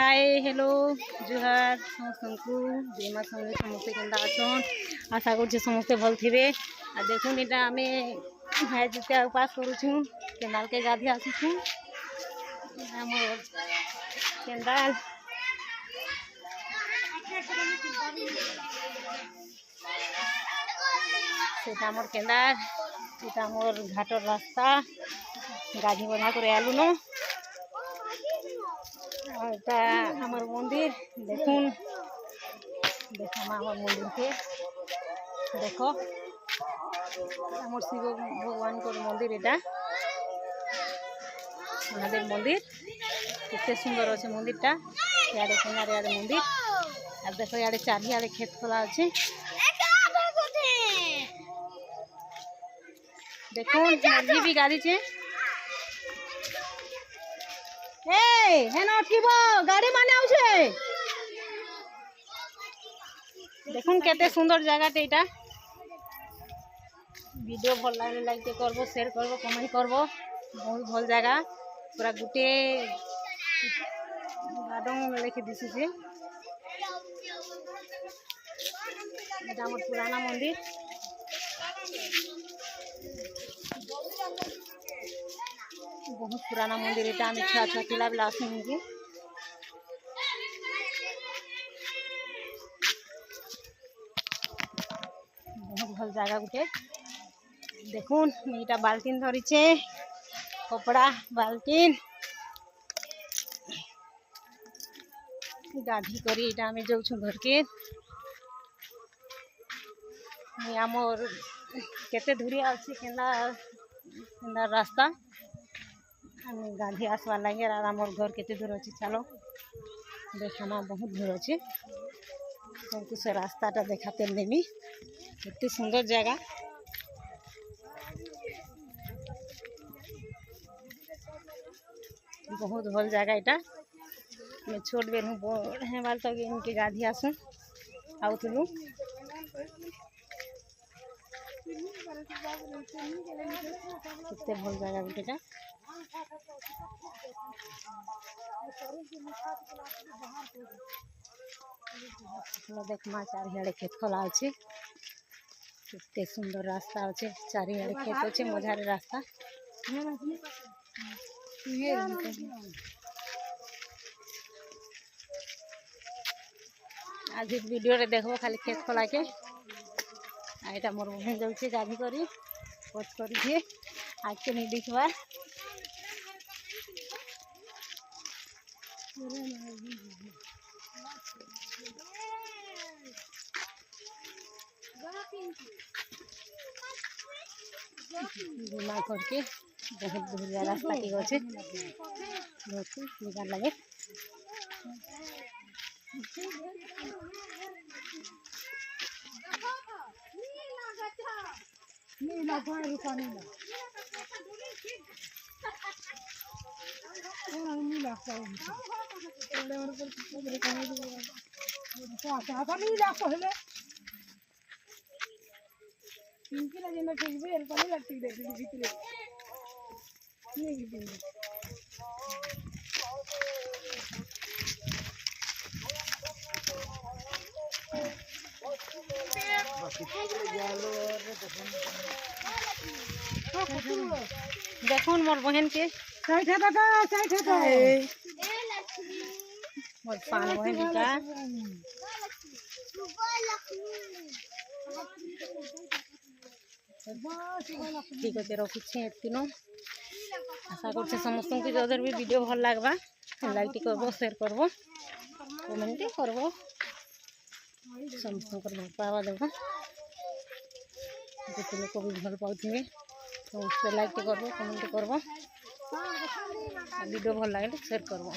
Hi hello जुहार समस्तु बीमा समझे समस्ते केन्दा अछन आशा कर समस्ते भल थे। आ देखुन इटा आम भाई जितिया उपास करुँ केन्दाल के गाधी आसुँ केन्दाल से मोर केन्दार इटा मोर घाटर रास्ता गाधी बना कर आलू न हमार मंदिर देखुन देखा हमार मंदिर के देखो हमार शिव भगवान को मंदिर एटा महादेव मंदिर कितने सुंदर अच्छे मंदिर टा यारे किनारे यारे मंदिर और देखो यारे चारियाड़े खेत खोला अच्छे देखो मुर्गी भी गाड़ी छे गाड़ी माने आउछे देखुन केते सुंदर जगह एटा वीडियो भल लगे लाइक करबो शेयर करबो कमेंट करबो बहुत भल जगह पूरा गुटे गार्डन लेके दिशुचे एटा हमर पुराना मंदिर बहुत पुराना मंदिर एटा हम छुआ छुआ किला बेला आसुँ बहुत भल जगह गुटे देखुन इटा बाल्टीन धरीचे कपड़ा बाल्टीन गाधी करी इटा आम जाऊँ घर के आमर केते दूरिया अच्छी केन्दा रास्ता गाधी आसवार लगे और आमर घर केते दूर अच्छे चलो देखना बहुत दूर अच्छे तुमको से रास्ताटा देखाते नेमी इतनी सुंदर जगह बहुत भल जगह इटा मैं छोट बेल हूँ बढ़े बाल तक इनके गाधी आसूँ आउलू कितने भल जगह बेटा देख माँ चारियाड़े खेत खोला अच्छे कितने सुंदर रास्ता अच्छे चारियाड़े खेत अच्छे मजार रास्ता आज वीडियो रे देखो खाली खेत खोला के आईटा मोर बहन जाऊे गाधी करी पोच कर आज के नहीं दिखवा बीमा करके बहुत बढ़िया रास्ता की अच्छे बहुत बेकार लगे देखुन मोर बहन के मोर पान बहन बेटा ठीक है रखुचे एतिनो आशा कर समस्त को जदर भी वीडियो भल लगवा लाइक करबो शेयर करबो कमेंट करबो समस्त भल पावा देव जिते लोक भी भल पाथे समस्त लाइक करबो कमेंट करबो वीडियो भल लगे शेयर करबो।